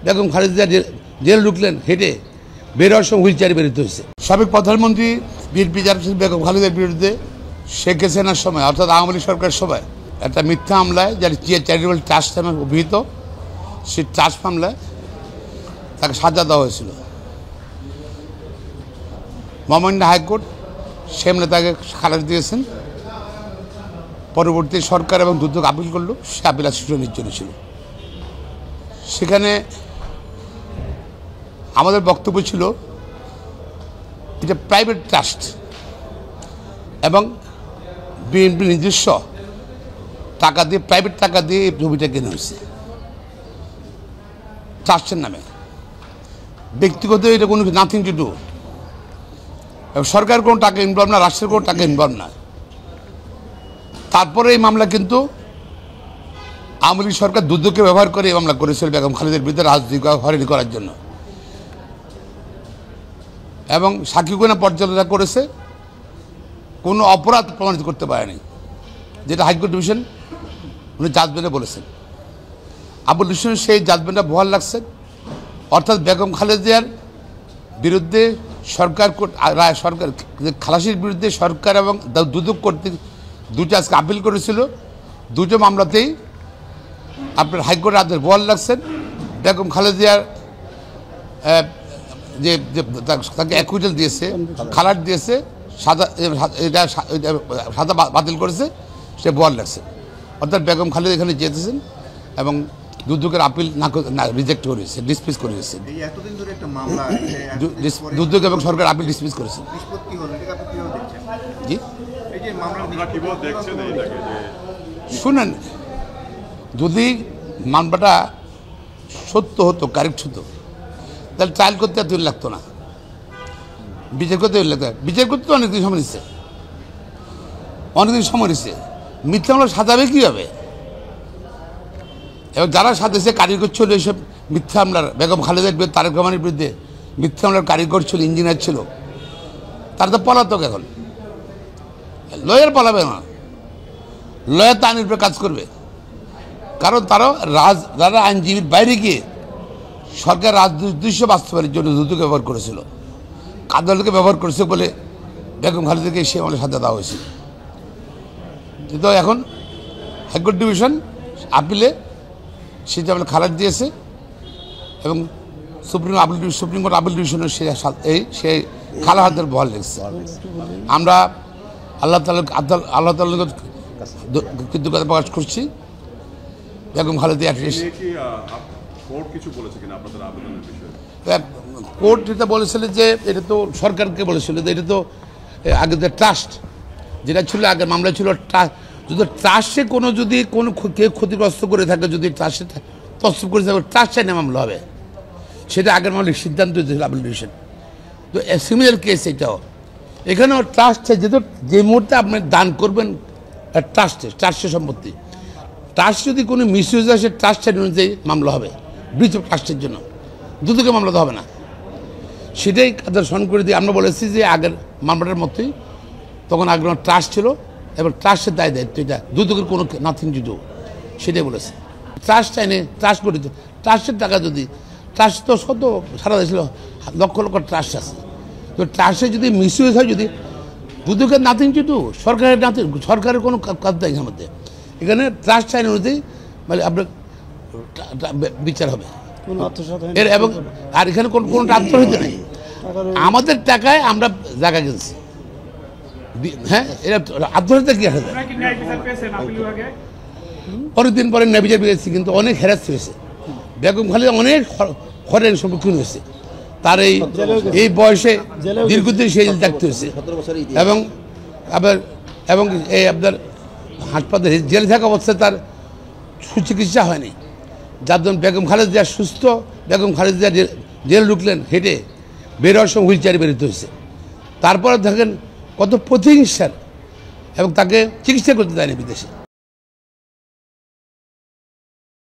Begum Khaleda jail ঢুকলেন হেঁটে, বের হওয়ার সময় হুইল চেয়ারে বেরোতে হয়েছে। সাবেক প্রধানমন্ত্রী বিএনপি চেয়ারপারসন বেগম খালেদার বিরুদ্ধে শেখ হাসিনার সময় অর্থাৎ আওয়ামী লীগ সরকারের সময় একটা মিথ্যা হামলায়, যার চ্যারিটেবল ট্রাস্ট নামে অভিহিত, সেই ট্রাস্ট মামলায় তাকে সাজা দেওয়া হয়েছিল। মহামান্য হাইকোর্ট সেমনে তাকে খালাস দিয়েছেন। পরবর্তী সরকার এবং দ্রুত আপিল করলো, সে আপিল শুনানির জন্য ছিল। সেখানে আমাদের বক্তব্য ছিল এটা প্রাইভেট ট্রাস্ট এবং বিএনপি নিজস্ব টাকা দিয়ে, প্রাইভেট টাকা দিয়ে এই জমিটা কেনা হয়েছে ট্রাস্টের নামে। ব্যক্তিগত এটা কোনো নাথিং টু ডু। সরকার কোনো টাকা ইনভলভ না, রাষ্ট্রের কোনো টাকা ইনভলভ না। তারপরে এই মামলা কিন্তু আওয়ামী লীগ সরকার দুর্যোগকে ব্যবহার করে এই মামলা করেছিল বেগম খালেদার বিরুদ্ধে রাজনৈতিক হয়রানি করার জন্য, এবং সাক্ষীগণনা পর্যালোচনা করেছে, কোনো অপরাধ প্রমাণিত করতে পারেনি, যেটা হাইকোর্ট ডিভিশন উনি জাজমেন্টে বলেছেন। আবুল হোসেন সেই জাজমেন্টটা বহাল রাখছেন, অর্থাৎ বেগম খালেদার বিরুদ্ধে সরকার খালাসির বিরুদ্ধে সরকার এবং দুদক কর্তৃক দুটো আজকে আপিল করেছিল। দুটো মামলাতেই আপনার হাইকোর্টের আদেশ বহাল রাখছেন। বেগম খালেদার যে তাকে অ্যাকুইটাল দিয়েছে, খালাস দিয়েছে, সাজা বাতিল করেছে, সে বহাল রাখছে। অর্থাৎ বেগম খালেদা এখানে যেতেছেন এবং দুদকের আপিল না রিজেক্ট করেছে, ডিসমিস করেছে। দুদক এবং সরকার আপিল ডিসমিস করেছে। জি শুনেন, যদি মামলাটা সত্য হতো, কারেক্ট হতো, তাহলে ট্রায়াল করতে এত লাগতো না, বিচার করতে লাগতো। বিচার করতে অনেকদিন সময় নিচ্ছে, অনেকদিন সময় নিচ্ছে। মিথ্যা মামলা সাজাবে কীভাবে? এবং যারা সাজাইছে কারিগর ছিল এইসব মিথ্যা হামলার, বেগম খালেদার বিরুদ্ধে, তারেক রহমানের বিরুদ্ধে মিথ্যা হামলার কারিগর ছিল, ইঞ্জিনিয়ার ছিল, তারা তো পলাতক। এখন লয়ার পালাবে না, লয়ার তো আইনের উপরে কাজ করবে, কারণ তারা আইনজীবীর বাইরে গিয়ে সরকার রাজদৃশ্য বাস্তবায়নের জন্য দুদক ব্যবহার করেছিল, আদালতকে ব্যবহার করেছে বলে বেগম খালেদাকে সে আমাদের সাথে দেওয়া হয়েছিল। কিন্তু এখন হাইকোর্ট ডিভিশন আপিলে সেটা আমরা খালাস দিয়েছে এবং সুপ্রিম কোর্ট আপিল ডিভিশনের সেই খালাসের বহাল রেখেছে। আমরা আল্লাহ তাআলার কৃতজ্ঞতা প্রকাশ করছি। বেগম খালেদা কোর্ট যেটা বলেছিল যে এটা তো সরকারকে বলেছিল যে এটা তো আগে যে ট্রাস্ট যেটা ছিল, আগের মামলা ছিল যদি ট্রাস্টে যদি কোনো কেউ ক্ষতিগ্রস্ত করে থাকে, যদি ট্রাস্টে তসরুপ করে থাকে, ট্রাস্টে নিয়ে মামলা হবে, সেটা আগের মামলার সিদ্ধান্ত দিয়েছিল আপিল ডিভিশন। তো সিমিলার কেস এটাও, এখানেও ট্রাস্টে যেহেতু যে মুহূর্তে আপনি দান করবেন ট্রাস্টের সম্পত্তি, ট্রাস্ট যদি কোনো মিসইউজ হয়, সে ট্রাস্টের অনুযায়ী মামলা হবে, ব্রিচ অফ ট্রাস্টের জন্য, দুদকে মামলা তো হবে না। সেটাই স্মরণ করে দিয়ে আমরা বলেছি যে আগের মামলাটার মতোই তখন আগের ট্রাস্ট ছিল এবং ট্রাস্টের দায়িত্ব এটা, দুদকের কোনো নাথিং টু ডু, সেটাই বলেছে। ট্রাস্ট আইনে ট্রাস্ট গঠিত, ট্রাস্টের টাকা যদি, ট্রাস্ট তো সারা দেশে লক্ষ লক্ষ ট্রাস্ট আছে, তো ট্রাস্টে যদি মিসইউজ হয়, যদি দুদকের নাথিং টু ডু, সরকারের কোনো কাজ দেয় এখানের মধ্যে। এখানে ট্রাস্ট আইন অনুযায়ী মানে আপনার বিচার হবে এবং আর এখানে কোনো আত্মহত্যা নেই। আমাদের টাকায় আমরা জায়গা কিনছি, হ্যাঁ, এটা আত্মহত্যা কি আসে? অনেকদিন পরে ন্যায় বিচার পেয়েছি, কিন্তু অনেক হ্যারাস হয়েছে। বেগম খালেদা অনেক হয়রানির সম্মুখীন হয়েছে, তার এই বয়সে দীর্ঘদিন সেই দেখতে হয়েছে এবং এই আপনার হাসপাতালে জেলে থাকা অবস্থায় তার সুচিকিৎসা হয়নি, যার জন্য বেগম খালেদা সুস্থ, বেগম খালেদা জেল ঢুকলেন হেঁটে, বের হওয়ার সময় হুইল চেয়ারে বেরোতে হয়েছে। তারপরে দেখেন কত প্রতিহিংসার, এবং তাকে চিকিৎসা করতে দেয়নি বিদেশে।